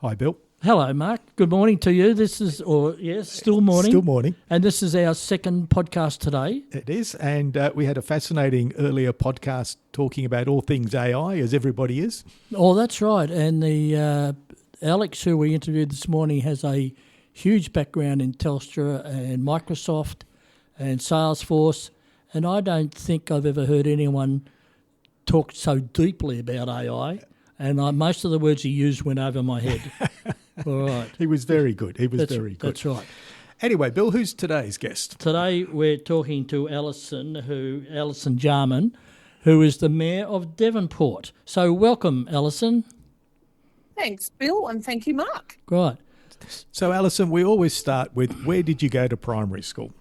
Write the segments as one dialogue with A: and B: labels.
A: Hi, Bill.
B: Hello, Mark. Good morning to you. Still morning.
A: Still morning.
B: And this is our second podcast today.
A: It is, and we had a fascinating earlier podcast talking about all things AI, as everybody is.
B: Oh, that's right. And the Alex, who we interviewed this morning, has a huge background in Telstra and Microsoft and Salesforce. And I don't think I've ever heard anyone talk so deeply about AI. And most of the words he used went over my head. All right.
A: He was very good. Very good.
B: That's right.
A: Anyway, Bill, who's today's guest?
B: Today we're talking to Alison Jarman, who is the Mayor of Devonport. So welcome, Alison.
C: Thanks, Bill, and thank you, Mark.
B: Right.
A: So, Alison, we always start with, where did you go to primary school?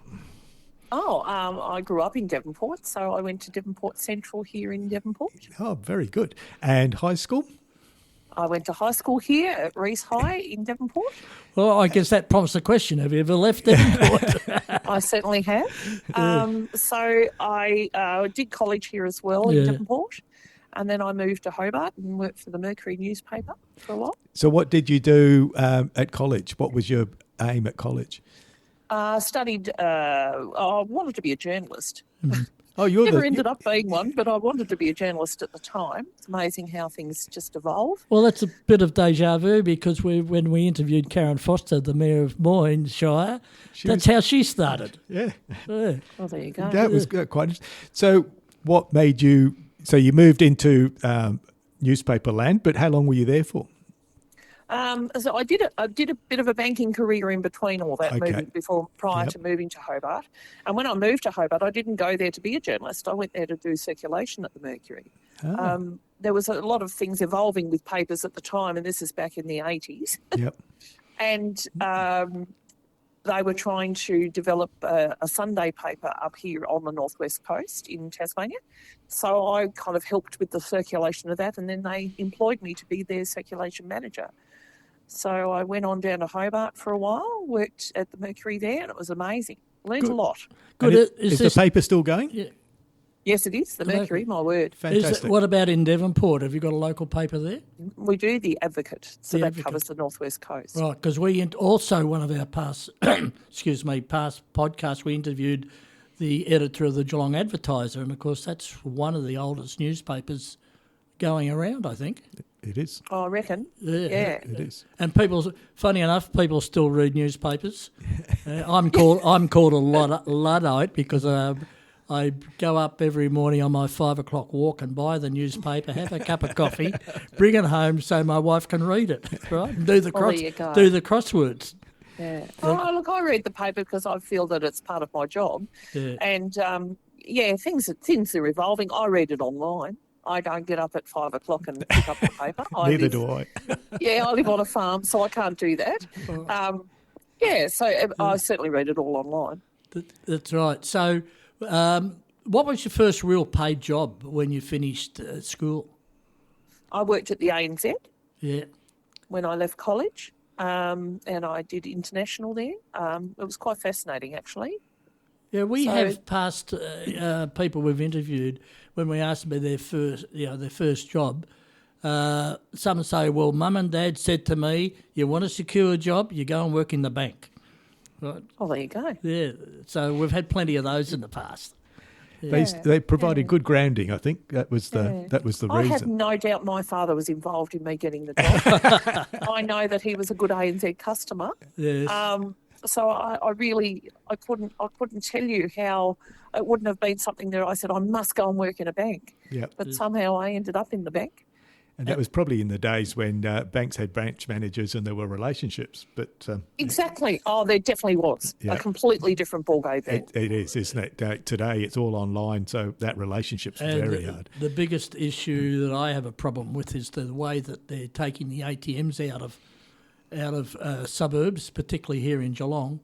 C: I grew up in Devonport, so I went to Devonport Central here in Devonport.
A: Oh, very good. And high school?
C: I went to high school here at Reese High in Devonport.
B: Well, I guess that prompts the question, have you ever left Devonport?
C: I certainly have. So I did college here as well in Devonport, and then I moved to Hobart and worked for the Mercury newspaper for a while.
A: So what did you do at college? What was your aim at college?
C: I wanted to be a journalist.
A: Oh, you
C: never ended up being one, but I wanted to be a journalist at the time. It's amazing how things just evolve.
B: Well, that's a bit of deja vu because when we interviewed Karen Foster, the Mayor of Moyne Shire, that's how she started.
A: Yeah.
C: Well, there you go.
A: That was quite interesting. So what made you... So you moved into newspaper land, but how long were you there for?
C: So I did a bit of a banking career in between all that, prior to moving to Hobart. And when I moved to Hobart, I didn't go there to be a journalist. I went there to do circulation at the Mercury.
A: Oh.
C: There was a lot of things evolving with papers at the time, and this is back in the 80s.
A: Yep.
C: And they were trying to develop a Sunday paper up here on the northwest coast in Tasmania. So I kind of helped with the circulation of that, and then they employed me to be their circulation manager. So I went on down to Hobart for a while, worked at the Mercury there, and it was amazing. Learned a lot.
B: Good.
A: Is the paper still going?
B: Yeah.
C: Yes, it is, the Mercury, my word.
A: Fantastic.
B: What about in Devonport? Have you got a local paper there?
C: We do the Advocate, so that covers the northwest coast.
B: Right, because we also, one of our past podcasts, we interviewed the editor of the Geelong Advertiser, and of course that's one of the oldest newspapers going around, I think.
A: It is.
C: I reckon.
A: Yeah. It is.
B: And funny enough, people still read newspapers. I'm called a Luddite because I go up every morning on my 5 o'clock walk and buy the newspaper, have a cup of coffee, bring it home so my wife can read it, right? And do the crosswords.
C: Yeah. Look, I read the paper because I feel that it's part of my job.
B: Yeah.
C: And, things are evolving. I read it online. I don't get up at 5 o'clock and pick up the paper.
A: Neither do I.
C: I live on a farm, so I can't do that. I certainly read it all online.
B: That's right. So what was your first real paid job when you finished school?
C: I worked at the ANZ when I left college, and I did international there. It was quite fascinating, actually.
B: Yeah, we have past people we've interviewed when we asked them about their first job. Some say, "Well, Mum and Dad said to me, you want a secure job, you go and work in the bank." Right.
C: Oh, there you go.
B: Yeah, so we've had plenty of those in the past.
A: Yeah. They provided good grounding. I think that was the reason.
C: I had no doubt my father was involved in me getting the job. I know that he was a good ANZ customer.
B: Yes.
C: So I couldn't tell you how it wouldn't have been something that I said I must go and work in a bank.
A: Yep.
C: But somehow I ended up in the bank.
A: And that was probably in the days when banks had branch managers and there were relationships. But
C: exactly. Oh, there definitely was a completely different ballgame then.
A: It is, isn't it? Today it's all online, so that relationship's very hard.
B: The biggest issue that I have a problem with is the way that they're taking the ATMs out of suburbs, particularly here in Geelong,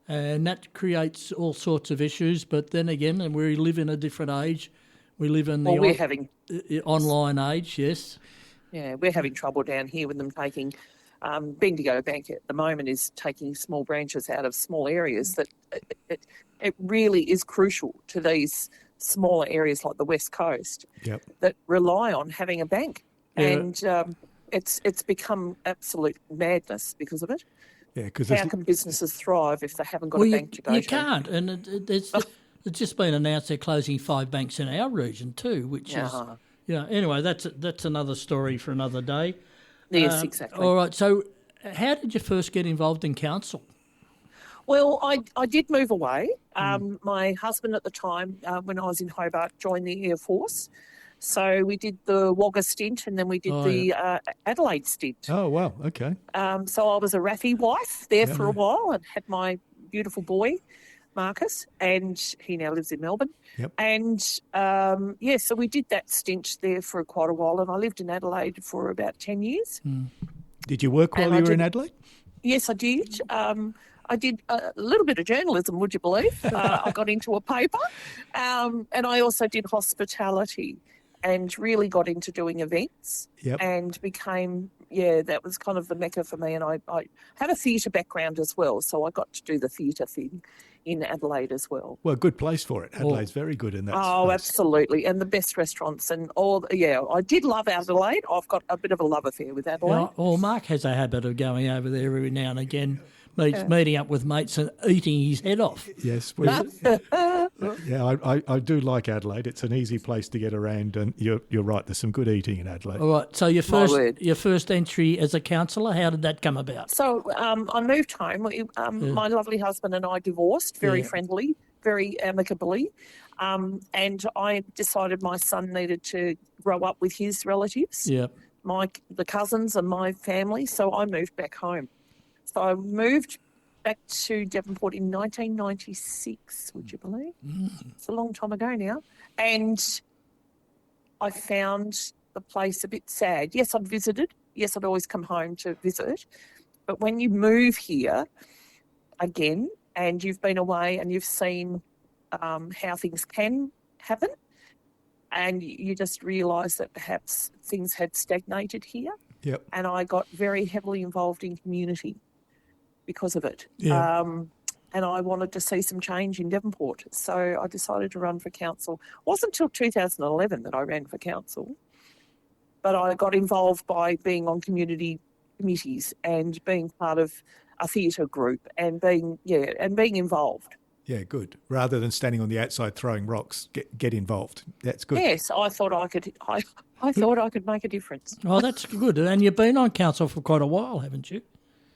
B: and that creates all sorts of issues. But then again, we live in a different age. We live in the online age, yes.
C: Yeah, we're having trouble down here with them taking Bendigo Bank at the moment is taking small branches out of small areas that it really is crucial to these smaller areas like the West Coast that rely on having a bank. Yeah. And it's become absolute madness because of it.
A: Yeah, because
C: How can businesses thrive if they haven't got a bank to go
B: you
C: to?
B: can't, and it's just been announced they're closing 5 banks in our region too, which is anyway, that's another story for another day.
C: Yes, exactly.
B: All right, so how did you first get involved in council?
C: Well, I did move away. My husband at the time, when I was in Hobart, joined the Air Force. So we did the Wagga stint and then we did the Adelaide stint.
A: Oh, wow. Okay.
C: So I was a RAFI wife there for a while and had my beautiful boy, Marcus, and he now lives in Melbourne.
A: Yep.
C: And, so we did that stint there for quite a while and I lived in Adelaide for about 10 years.
A: Did you work while you were in Adelaide?
C: Yes, I did. I did a little bit of journalism, would you believe? I got into a paper. And I also did hospitality and really got into doing events and became, that was kind of the mecca for me. And I have a theatre background as well, so I got to do the theatre thing in Adelaide as well.
A: Well, good place for it. Adelaide's very good in that space.
C: Absolutely. And the best restaurants and all. Yeah, I did love Adelaide. I've got a bit of a love affair with Adelaide.
B: Well, Mark has a habit of going over there every now and again, meeting up with mates and eating his head off.
A: Yes. I do like Adelaide. It's an easy place to get around, and you're right. There's some good eating in Adelaide.
B: All right. So your first entry as a councillor, how did that come about?
C: So I moved home. My lovely husband and I divorced very friendly, very amicably, and I decided my son needed to grow up with his relatives, the cousins and my family. So I moved back home. So I moved back to Devonport in 1996, would you believe? It's a long time ago now. And I found the place a bit sad. Yes, I'd visited. Yes, I'd always come home to visit. But when you move here again and you've been away and you've seen how things can happen, and you just realise that perhaps things had stagnated here.
A: Yep.
C: And I got very heavily involved in community because of it.
A: Yeah.
C: And I wanted to see some change in Devonport. So I decided to run for council. It wasn't until 2011 that I ran for council, but I got involved by being on community committees and being part of a theatre group and being involved.
A: Yeah, good. Rather than standing on the outside throwing rocks, get involved. That's good.
C: Yes, I thought I could. I thought I could make a difference.
B: Oh, that's good. And you've been on council for quite a while, haven't you?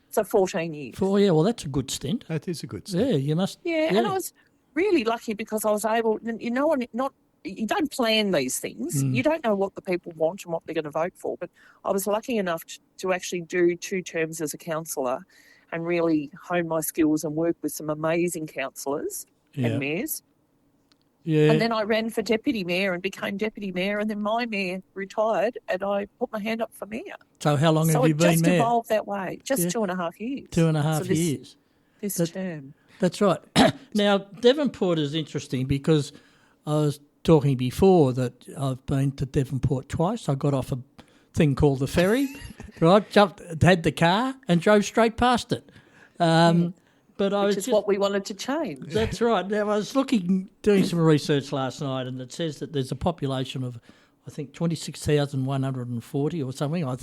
C: So 14 years.
B: Well, that's a good stint.
A: That is a good stint.
B: Yeah, you must.
C: Yeah, and I was really lucky because I was able. You don't plan these things. You don't know what the people want and what they're going to vote for. But I was lucky enough to actually do 2 terms as a councillor and really hone my skills and work with some amazing councillors and mayors. Yeah. And then I ran for deputy mayor and became deputy mayor, and then my mayor retired and I put my hand up for mayor.
B: So how long have you been mayor?
C: So it just evolved that way, just 2.5 years.
B: 2.5 years.
C: This term.
B: That's right. Now, Devonport is interesting because I was talking before that I've been to Devonport twice. I got off a thing called the ferry, right? Had the car and drove straight past it.
C: Which is what we wanted to change.
B: That's right. Now, I was doing some research last night, and it says that there's a population of, I think, 26,140 or something.
C: With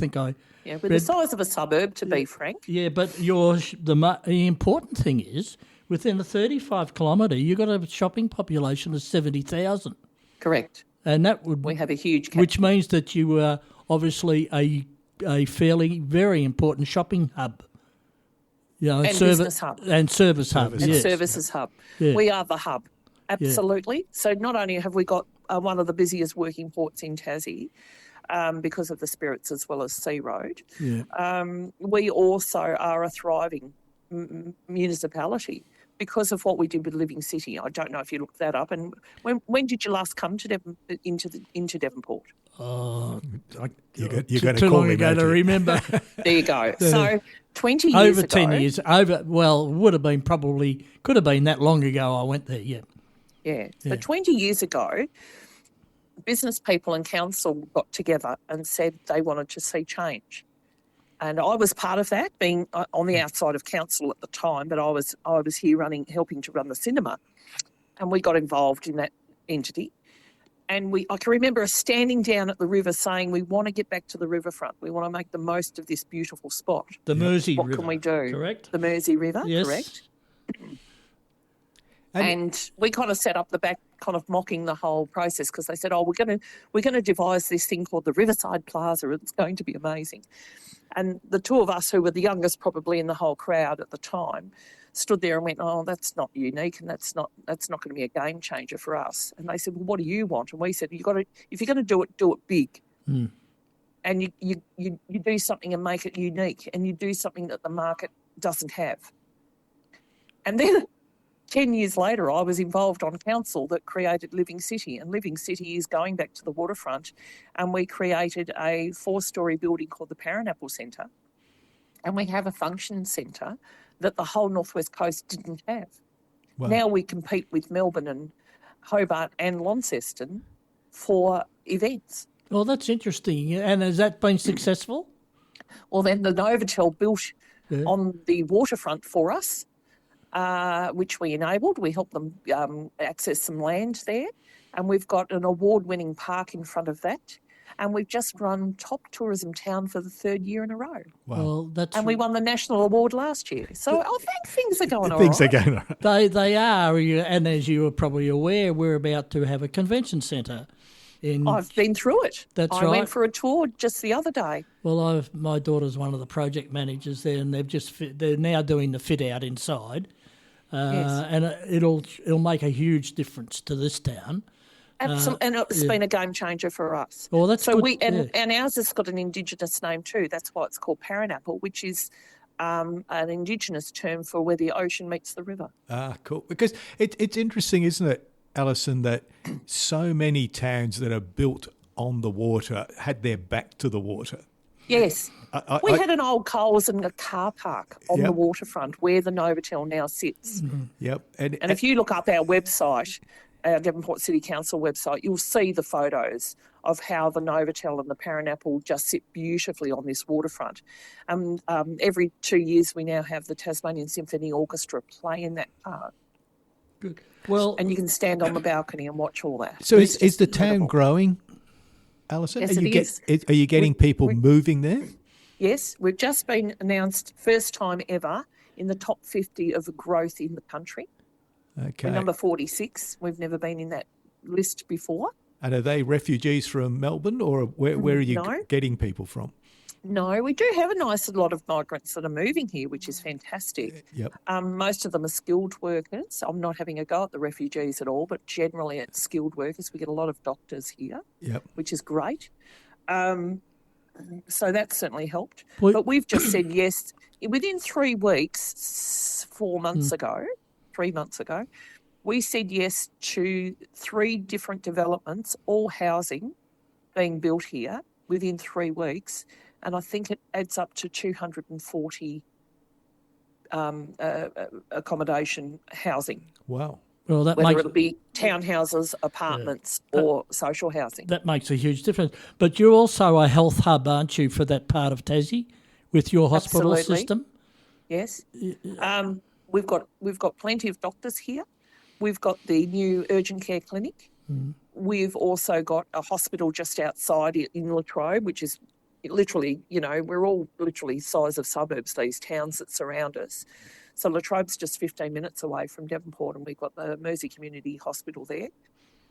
C: the size of a suburb, to be frank.
B: Yeah, but the important thing is, within a 35-kilometre, you've got a shopping population of 70,000.
C: Correct.
B: And
C: we have a huge
B: which means that you are obviously a fairly, very important shopping hub.
C: And business hub.
B: And service hub.
C: And services hub. Yeah. We are the hub, absolutely. Yeah. So not only have we got one of the busiest working ports in Tassie because of the Spirits as well as Sea Road, we also are a thriving municipality because of what we did with Living City. I don't know if you looked that up. And when did you last come to into Devonport?
A: You're going to call me
B: ago to remember.
C: There you go. So 20 years
B: over
C: ago.
B: 10 years. Could have been that long ago I went there, yeah.
C: Yeah. So 20 years ago, business people and council got together and said they wanted to see change. And I was part of that, being on the outside of council at the time, but I was here helping to run the cinema. And we got involved in that entity. And I can remember us standing down at the river saying, we want to get back to the riverfront. We want to make the most of this beautiful spot.
B: The Mersey
C: What
B: River.
C: can we do?
B: Correct.
C: The Mersey River,
B: Yes.
C: correct. And we kind of set up the back, kind of mocking the whole process, because they said, "Oh, we're going to devise this thing called the Riverside Plaza. It's going to be amazing." And the two of us, who were the youngest probably in the whole crowd at the time, stood there and went, "Oh, that's not unique, and that's not going to be a game changer for us." And they said, "Well, what do you want?" And we said, if you're going to do it big, and you do something and make it unique, and you do something that the market doesn't have." And then 10 years later, I was involved on council that created Living City, and Living City is going back to the waterfront, and we created a 4-storey building called the Pineapple Centre, and we have a function centre that the whole Northwest Coast didn't have.
A: Wow.
C: Now we compete with Melbourne and Hobart and Launceston for events.
B: Well, that's interesting. And has that been successful?
C: Well, then the Novotel built on the waterfront for us, which we enabled. We helped them access some land there, and we've got an award-winning park in front of that. And we've just run top tourism town for the 3rd year in a row.
A: Wow.
B: Well,
C: and we won the national award last year. So I think things are going all
A: Things
C: right.
A: are going all right.
B: They are, and as you are probably aware, we're about to have a convention centre.
C: I've been through it.
B: That's
C: I
B: right.
C: went for a tour just the other day.
B: Well, my daughter's one of the project managers there, and they're now doing the fit out inside,
C: Yes.
B: and it'll make a huge difference to this town.
C: Absolutely, and it's been a game changer for us.
B: Well, that's
C: so
B: good.
C: and ours has got an Indigenous name too. That's why it's called Pineapple, which is an Indigenous term for where the ocean meets the river.
A: Ah, cool. Because it's interesting, isn't it, Alison, that so many towns that are built on the water had their back to the water.
C: Yes. We had an old Coles and a car park on the waterfront where the Novotel now sits.
A: Mm-hmm. Yep.
C: And if you look up our website, our Devonport City Council website, you'll see the photos of how the Novotel and the Pineapple just sit beautifully on this waterfront. Every 2 years we now have the Tasmanian Symphony Orchestra play in that park.
B: Good. Well,
C: and you can stand on the balcony and watch all that.
A: So is the town growing, Alison?
C: Yes,
A: Are you getting people moving there?
C: Yes, we've just been announced first time ever in the top 50 of growth in the country.
A: Okay.
C: We're number 46. We've never been in that list before.
A: And are they refugees from Melbourne, or where are you getting people from?
C: No, we do have a nice lot of migrants that are moving here, which is fantastic.
A: Yep.
C: Most of them are skilled workers. I'm not having a go at the refugees at all, but generally it's skilled workers. We get a lot of doctors here, which is great. So that's certainly helped. But we've just said yes. Within 3 weeks, 3 months ago, we said yes to 3 different developments, all housing being built here within 3 weeks. And I think it adds up to 240 accommodation housing.
A: Wow.
B: Well,
C: whether it'll be townhouses, apartments, or social housing.
B: That makes a huge difference. But you're also a health hub, aren't you, for that part of Tassie with your hospital system?
C: Yes. We've got plenty of doctors here. We've got the new urgent care clinic. We've also got a hospital just outside in Latrobe, which is literally, we're all literally size of suburbs, these towns that surround us. So Latrobe's just 15 minutes away from Devonport, and we've got the Mersey Community Hospital there.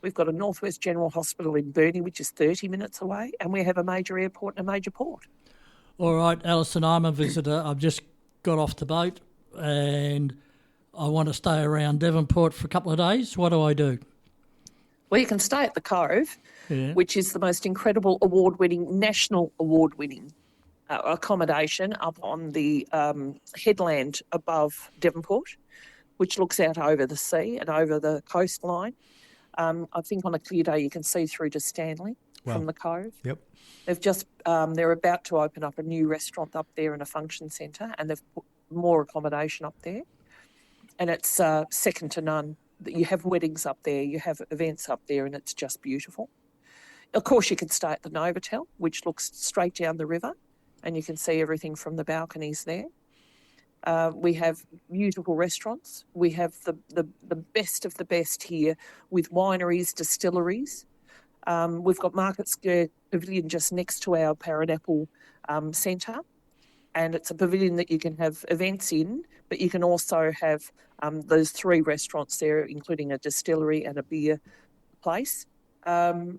C: We've got a Northwest General Hospital in Burnie, which is 30 minutes away, and we have a major airport and a major port.
B: All right, Alison, I'm a visitor. I've just got off the boat and I want to stay around Devonport for a couple of days. What do I do?
C: Well, you can stay at the Cove, which is the most incredible national award-winning accommodation up on the headland above Devonport, which looks out over the sea and over the coastline. I think on a clear day you can see through to Stanley from the Cove.
A: Yep.
C: They've just they're about to open up a new restaurant up there and a function centre, and they've put more accommodation up there, and it's second to none. You have weddings up there, you have events up there, and it's just beautiful. Of course, you can stay at the Novotel, which looks straight down the river, and you can see everything from the balconies there. We have beautiful restaurants. We have the best of the best here with wineries, distilleries. We've got Market Square Pavilion just next to our Paradapple Centre, and it's a pavilion that you can have events in, but you can also have those 3 restaurants there, including a distillery and a beer place. The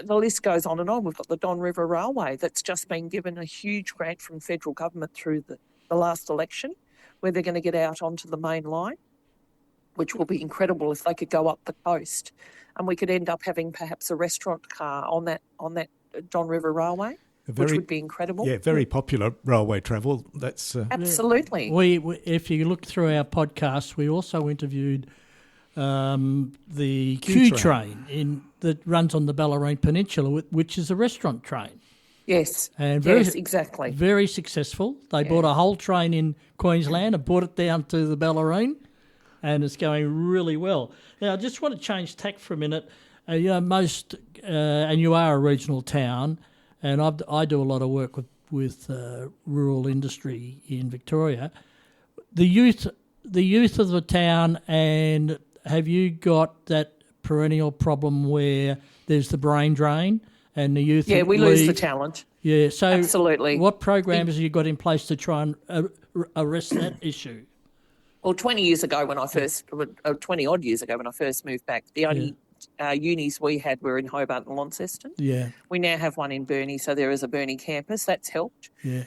C: list goes on and on. We've got the Don River Railway that's just been given a huge grant from federal government through the last election, where they're going to get out onto the main line, which will be incredible if they could go up the coast, and we could end up having perhaps a restaurant car on that Don River Railway, which would be incredible.
A: Yeah, very popular railway travel. That's
C: absolutely.
B: We if you look through our podcast, we also interviewed the Q train that runs on the Bellarine Peninsula, which is a restaurant train.
C: Yes,
B: and
C: exactly.
B: Very successful. They bought a whole train in Queensland and brought it down to the Bellarine, and it's going really well. Now, I just want to change tack for a minute. And you are a regional town, and I do a lot of work with rural industry in Victoria. The youth of the town, and have you got that perennial problem where there's the brain drain and the youth?
C: Yeah, we lose the talent.
B: Yeah, so
C: absolutely.
B: What programs have you got in place to try and arrest that issue?
C: Well, 20 odd years ago when I first moved back, the only unis we had were in Hobart and Launceston.
B: Yeah.
C: We now have one in Burnie, so there is a Burnie campus. That's helped.
B: Yeah.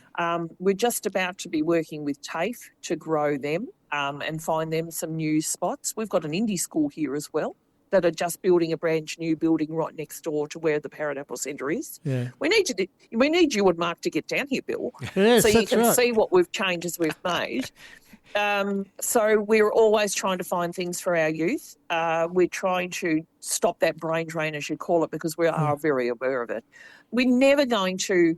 C: We're just about to be working with TAFE to grow them and find them some new spots. We've got an indie school here as well that are just building a brand new building right next door to where the Paradapple Centre is.
B: Yeah.
C: We need you and Mark to get down here, Bill,
B: yes,
C: so you can
B: right.
C: see what changes we've made. So we're always trying to find things for our youth. We're trying to stop that brain drain, as you call it, because we are very aware of it. We're never going to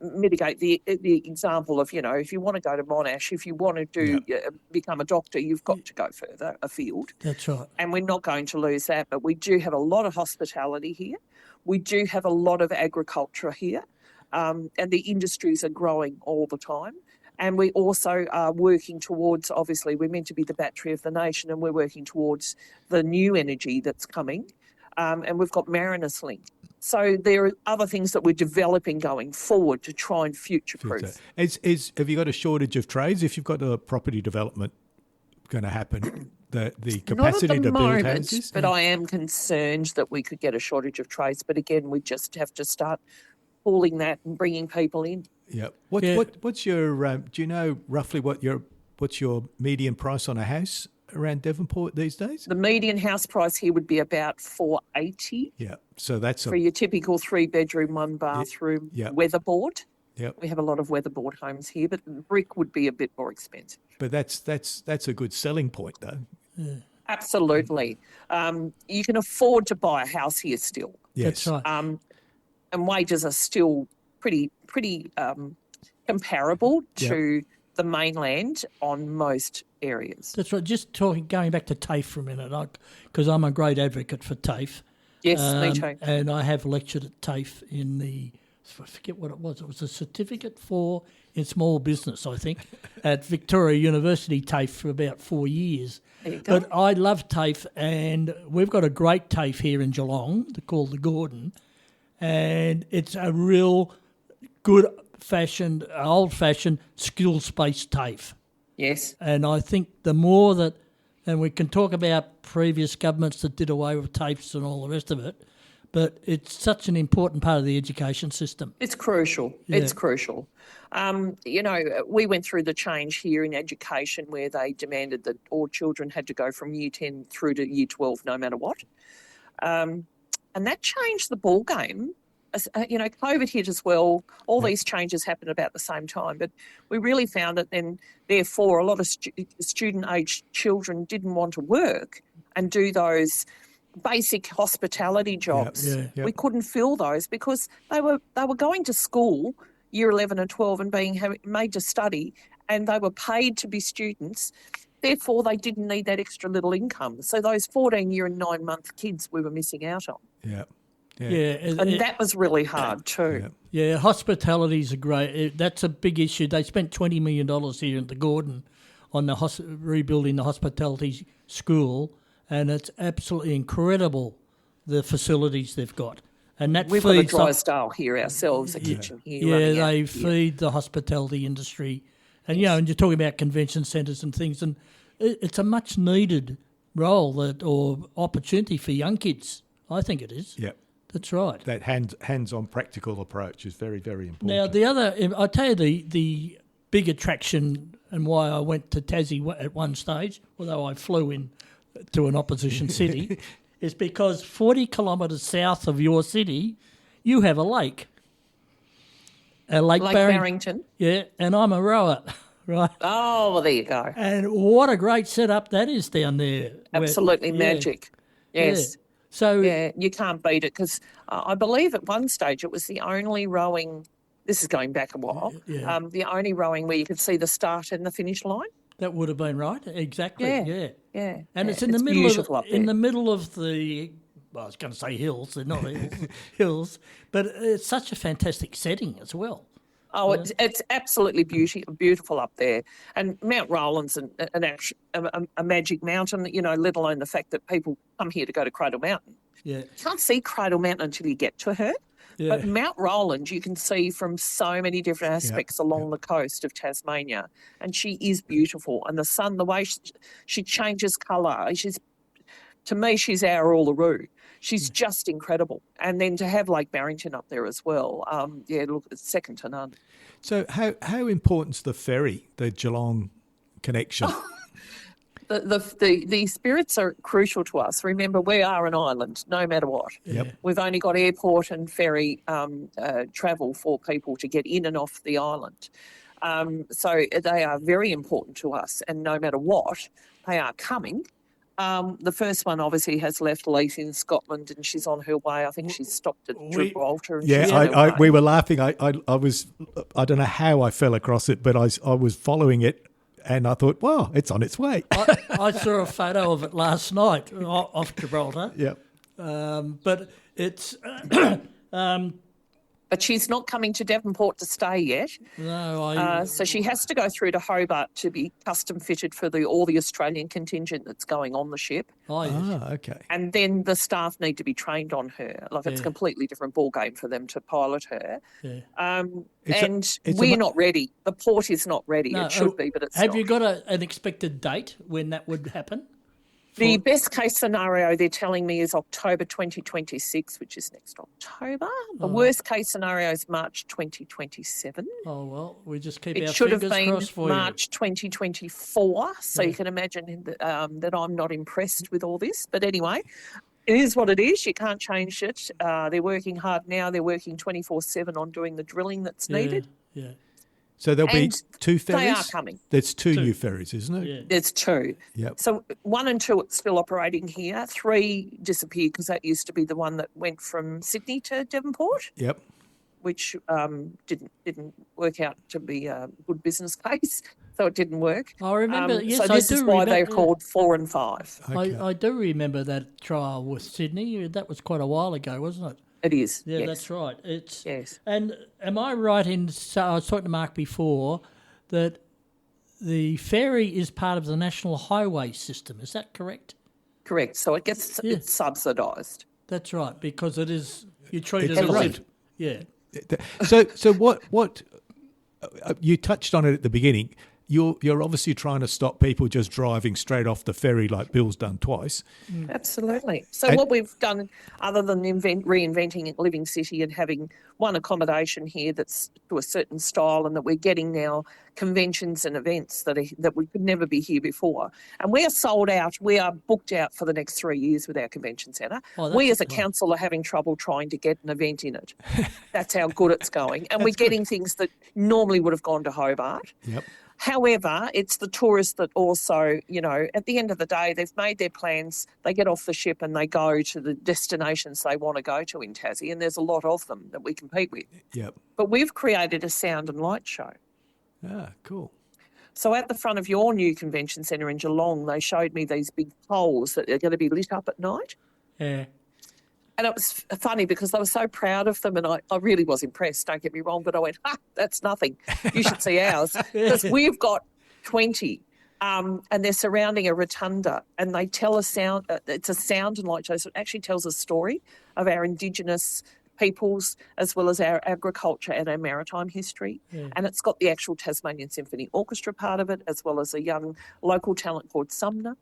C: mitigate the example of, if you want to go to Monash, if you want to become a doctor, you've got to go further afield.
B: That's right.
C: And we're not going to lose that. But we do have a lot of hospitality here. We do have a lot of agriculture here. And the industries are growing all the time. And we also are working towards, obviously, we're meant to be the battery of the nation, and we're working towards the new energy that's coming. And we've got Marinus Link. So there are other things that we're developing going forward to try and future-proof.
A: Have you got a shortage of trades? If you've got a property development going to happen, the capacity to build houses?
C: But I am concerned that we could get a shortage of trades. But again, we just have to start pooling that and bringing people in.
A: Yeah. What's your? Do you know roughly what's your median price on a house around Devonport these days?
C: The median house price here would be about $480.
A: Yeah. So that's
C: for your typical 3-bedroom, 1-bathroom weatherboard.
A: Yep.
C: We have a lot of weatherboard homes here, but brick would be a bit more expensive.
A: But that's a good selling point, though.
B: Yeah.
C: Absolutely. You can afford to buy a house here still.
A: Yes.
B: That's right.
C: And wages are still pretty comparable to the mainland on most areas.
B: That's right. Just going back to TAFE for a minute, because I'm a great advocate for TAFE.
C: Yes, me too.
B: And I have lectured at TAFE I forget what it was. It was a certificate in small business, I think, at Victoria University TAFE for about 4 years.
C: There you go.
B: But I love TAFE, and we've got a great TAFE here in Geelong called the Gordon, and it's a real good old-fashioned skills-based TAFE.
C: Yes.
B: And I think the more that, and we can talk about previous governments that did away with TAFEs and all the rest of it, but it's such an important part of the education system.
C: It's crucial. Yeah. It's crucial. We went through the change here in education where they demanded that all children had to go from Year 10 through to Year 12 no matter what. And that changed the ball game. COVID hit as well. All these changes happened about the same time. But we really found that then, therefore, a lot of student-aged children didn't want to work and do those basic hospitality jobs. We couldn't fill those because they were going to school, Year 11 and 12, and being made to study, and they were paid to be students. Therefore, they didn't need that extra little income. So those 14-year and 9-month kids we were missing out on.
A: Yeah.
C: And that was really hard too.
B: Yeah, hospitality is that's a big issue. They spent $20 million here at the Gordon on rebuilding the hospitality school, and it's absolutely incredible the facilities they've got. And that
C: We've got a
B: feeds
C: Drysdale here ourselves, a kitchen here.
B: Yeah,
C: running
B: they
C: out
B: feed the hospitality industry. And, and you're talking about convention centres and things, and it's a much needed role or opportunity for young kids. I think it is.
A: Yep.
B: That's right.
A: That hands-on practical approach is very, very important.
B: Now, I'll tell you the big attraction and why I went to Tassie at one stage, although I flew in to an opposition city, is because 40 kilometres south of your city, you have a lake. Lake
C: Barrington.
B: Yeah, and I'm a rower, right?
C: Oh, well, there you go.
B: And what a great setup that is down there.
C: Absolutely magic. Yes.
B: Yeah. So
C: yeah, you can't beat it because I believe at one stage it was the only rowing. This is going back a while.
B: Yeah.
C: The only rowing where you could see the start and the finish line.
B: That would have been right. Exactly.
C: Yeah.
B: And it's in the middle of the. Well, I was going to say hills. They're not hills, but it's such a fantastic setting as well.
C: Oh, it's absolutely beautiful up there. And Mount Rowland's a magic mountain, let alone the fact that people come here to go to Cradle Mountain.
B: Yeah.
C: You can't see Cradle Mountain until you get to her. Yeah. But Mount Rowland you can see from so many different aspects along the coast of Tasmania. And she is beautiful. And the sun, the way she changes colour, to me, she's our Uluru. She's just incredible. And then to have Lake Barrington up there as well, look, it's second to none.
A: So how important's the ferry, the Geelong connection?
C: The spirits are crucial to us. Remember, we are an island, no matter what.
A: Yep.
C: We've only got airport and ferry travel for people to get in and off the island. So they are very important to us, and no matter what, they are coming. The first one obviously has left Leith in Scotland, and she's on her way. I think she's stopped at Gibraltar.
A: We were laughing. I don't know how I fell across it, but I was following it, and I thought, wow, it's on its way.
B: I saw a photo of it last night off Gibraltar.
A: Yep.
B: But it's.
C: But she's not coming to Devonport to stay yet.
B: No,
C: so she has to go through to Hobart to be custom fitted for all the Australian contingent that's going on the ship.
B: Oh, yes.
A: Okay.
C: And then the staff need to be trained on her. It's a completely different ballgame for them to pilot her.
B: Yeah.
C: We're not ready. The port is not ready.
B: No,
C: it should be, but it's
B: not. Have
C: not.
B: you got an expected date when that would happen?
C: The best case scenario they're telling me is October 2026, which is next October. The worst case scenario is March 2027.
B: Oh, well, we just keep our
C: fingers crossed for you. It should have been March 2024, so you can imagine that I'm not impressed with all this. But anyway, it is what it is. You can't change it. They're working hard now. They're working 24/7 on doing the drilling that's needed.
B: Yeah.
A: So there'll be two ferries?
C: They are coming.
A: There's two new ferries, isn't it?
B: Yeah.
C: There's two.
A: Yep.
C: So 1 and 2 are still operating here. 3 disappeared because that used to be the one that went from Sydney to Devonport.
A: Yep.
C: Which didn't work out to be a good business case, so it didn't work.
B: I remember. Yes,
C: so this is why they're called 4 and 5.
B: Okay. I do remember that trial with Sydney. That was quite a while ago, wasn't it?
C: It is.
B: Yeah,
C: yes.
B: That's right.
C: Yes.
B: And am I right in? So I was talking to Mark before that the ferry is part of the national highway system. Is that correct?
C: Correct. So it's subsidised.
B: That's right, because it is. You treat it
A: as
B: a
A: road.
B: Yeah.
A: So what you touched on it at the beginning. You're obviously trying to stop people just driving straight off the ferry like Bill's done twice.
C: Absolutely. So what we've done, other than reinventing Living City and having one accommodation here that's to a certain style, and that we're getting now conventions and events that we could never be here before. And we are sold out. We are booked out for the next 3 years with our convention centre. We as a council are having trouble trying to get an event in it. That's how good it's going. And we're getting things that normally would have gone to Hobart.
A: Yep.
C: However, it's the tourists that also, at the end of the day, they've made their plans, they get off the ship and they go to the destinations they want to go to in Tassie, and there's a lot of them that we compete with.
A: Yep.
C: But we've created a sound and light show.
A: Ah, cool.
C: So at the front of your new convention centre in Geelong, they showed me these big poles that are going to be lit up at night.
B: Yeah.
C: And it was funny because they were so proud of them, and I really was impressed, don't get me wrong, but I went, that's nothing. You should see ours. Because we've got 20 and they're surrounding a rotunda, and they tell a sound. It's a sound and light show, so it actually tells a story of our Indigenous peoples as well as our agriculture and our maritime history.
B: Yeah.
C: And it's got the actual Tasmanian Symphony Orchestra part of it, as well as a young local talent called Sumner.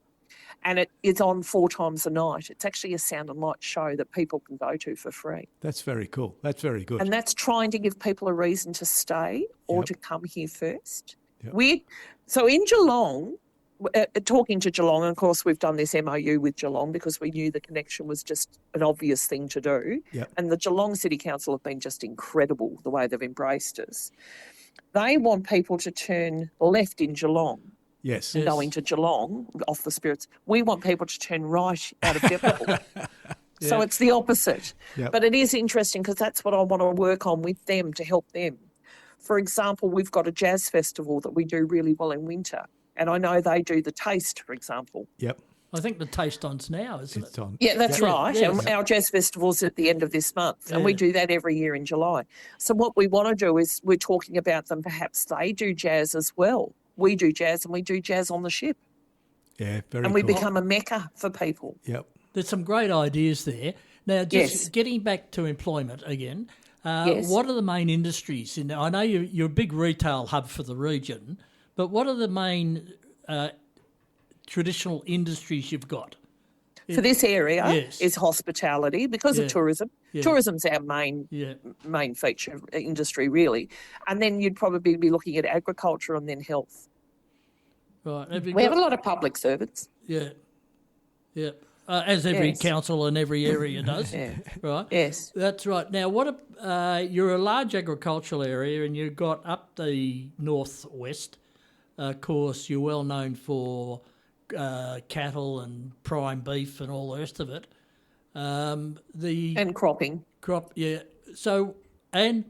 C: And it is on 4 times a night. It's actually a sound and light show that people can go to for free.
A: That's very cool. That's very good.
C: And that's trying to give people a reason to stay or
A: Yep.
C: to come here first.
A: Yep.
C: So in Geelong, talking to Geelong, and of course we've done this MOU with Geelong because we knew the connection was just an obvious thing to do.
A: Yep.
C: And the Geelong City Council have been just incredible the way they've embraced us. They want people to turn left in Geelong
A: Yes.
C: and go into Geelong off the Spirits. We want people to turn right out of Devonport. So
A: Yeah.
C: it's the opposite.
A: Yep.
C: But it is interesting because that's what I want to work on with them to help them. For example, we've got a jazz festival that we do really well in winter. And I know they do the Taste, for example.
A: Yep.
B: I think the taste on's now, isn't
A: It's
B: it?
A: on.
C: Yeah, that's
B: Yeah,
C: right.
B: yeah.
C: And our jazz festival's at the end of this month, and we
B: Yeah.
C: do that every year in July. So what we want to do is we're talking about them. Perhaps they do jazz as well. We do jazz, and we do jazz on the ship,
A: Yeah, very
C: and we
A: cool.
C: become a mecca for people.
A: Yep.
B: There's some great ideas there. Now, just
C: Yes.
B: getting back to employment again,
C: Yes.
B: what are the main industries? I know you're a big retail hub for the region, but what are the main traditional industries you've got?
C: For this area
B: Yes.
C: is hospitality because
B: Yeah.
C: of tourism.
B: Yeah.
C: Tourism's our main feature industry, really. And then you'd probably be looking at agriculture and then health.
B: Right. Have you
C: We have a
B: got-
C: lot of public servants.
B: Yeah. Yeah. As every
C: Yes.
B: council in every area does.
C: Yeah.
B: Right.
C: Yes.
B: That's right. Now, you're a large agricultural area, and you've got up the northwest. Of course, you're well known for cattle and prime beef and all the rest of it. The
C: And cropping.
B: crop, yeah. So, and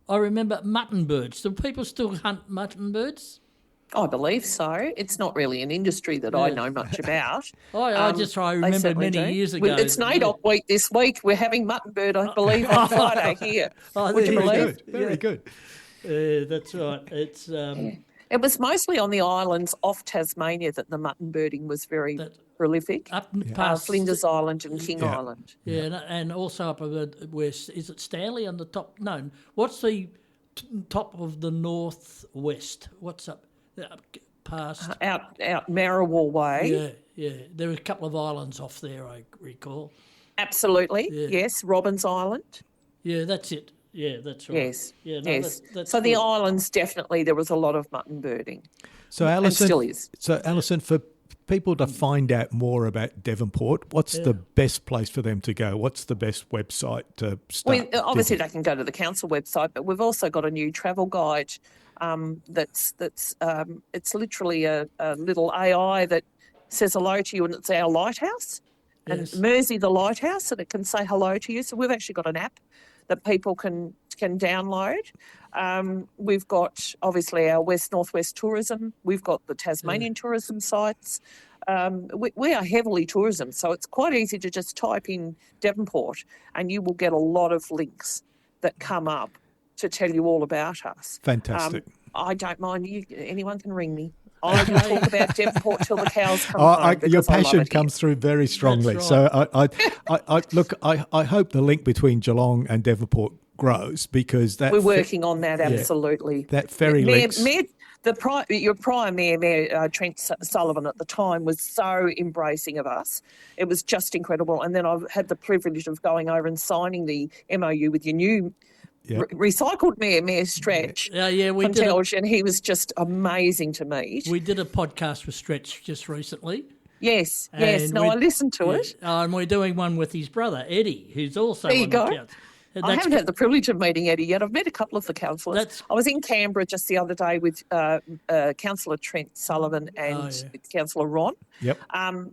B: I remember mutton birds. Do people still hunt mutton birds?
C: I believe so. It's not really an industry that I
B: Yeah.
C: know much about.
B: I
C: They
B: remember
C: certainly
B: many
C: do.
B: years ago.
C: It's NAIDOC week this week. We're having mutton bird, I believe, on Friday here.
B: Oh,
C: Would you
B: there you
C: believe?
B: go.
A: Very good.
B: That's right. It's
C: It was mostly on the islands off Tasmania that the mutton birding was very prolific.
B: up past
C: Flinders Island and King
A: Yeah.
C: Island.
B: Yeah, and also up west. Is it Stanley on the top? No. What's the top of the northwest? What's up past?
C: Out Marrawar Way.
B: Yeah. There are a couple of islands off there, I recall.
C: Absolutely.
B: Yeah.
C: Yes. Robbins Island.
B: Yeah, that's it. Yeah, that's right.
C: Yes.
B: Yeah, no,
C: yes.
B: That's
C: So the
B: good.
C: islands, definitely, there was a lot of mutton birding.
A: So
C: And
A: Alison,
C: still is.
A: So Alison, for people to find out more about Devonport, what's the best place for them to go? What's the best website to start?
C: Obviously,
A: digging?
C: they can go to the council website, but we've also got a new travel guide. It's literally a little AI that says hello to you, and it's our lighthouse,
B: Yes.
C: and Mersey the lighthouse, and it can say hello to you. So we've actually got an app that people can download. We've got obviously our northwest tourism. We've got the Tasmanian tourism sites. We are heavily tourism, so it's quite easy to just type in Devonport, and you will get a lot of links that come up to tell you all about us.
A: Fantastic.
C: I don't mind you. Anyone can ring me. I will talk about Devonport till the cows come
A: Oh,
C: home.
A: your
C: because I love
A: passion
C: it
A: comes through very strongly.
B: That's
A: So I hope the link between Geelong and Devonport grows because that
C: here. We're working on that, absolutely.
A: that ferry links.
C: Your prior mayor, Trent Sullivan, at the time was so embracing of us. It was just incredible. And then I've had the privilege of going over and signing the MOU with your new recycled Mayor Stretch.
B: Yeah, we
C: from
B: did.
C: Telge, and he was just amazing to meet.
B: We did a podcast with Stretch just recently.
C: Yes.
B: And
C: No, I listened to it.
B: And we're doing one with his brother, Eddie, who's also
C: There you
B: on
C: go.
B: the council.
C: I haven't had the privilege of meeting Eddie yet. I've met a couple of the councillors. I was in Canberra just the other day with Councillor Trent Sullivan and Councillor Ron.
A: Yep.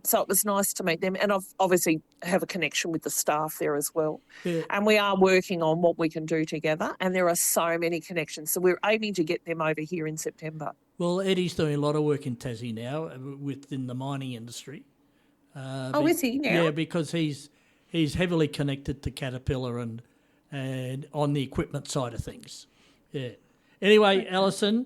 C: So it was nice to meet them. And I've obviously have a connection with the staff there as well.
B: Yeah.
C: And we are working on what we can do together. And there are so many connections. So we're aiming to get them over here in September.
B: Well, Eddie's doing a lot of work in Tassie now within the mining industry.
C: Is he now?
B: Yeah, because he's heavily connected to Caterpillar and on the equipment side of things. Yeah. Anyway, Alison,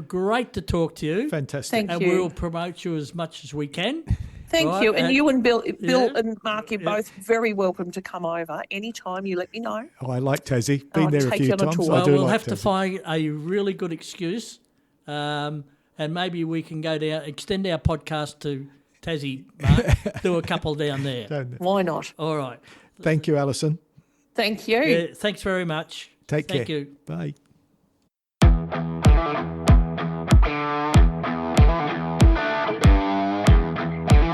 B: Great to talk to you.
A: Fantastic.
C: Thank
B: And
C: you.
B: we'll promote you as much as we can.
C: Thank
B: Right,
C: you. And you and Bill
B: yeah,
C: and Mark, you're both very welcome to come over anytime. You let me know.
A: Oh, I like Tassie. Been
C: I'll
A: there a
C: take
A: few
C: you on a
A: times.
C: tour.
A: I
B: Well,
A: do
B: we'll
A: like
B: have to
A: Tassie.
B: find a really good excuse, and maybe we can go down, extend our podcast to Tassie, Mark, do a couple down there.
C: Why not?
B: All right.
A: Thank you, Alison.
C: Thank you.
B: Yeah, thanks very much.
A: Take care.
B: Thank you.
A: Bye.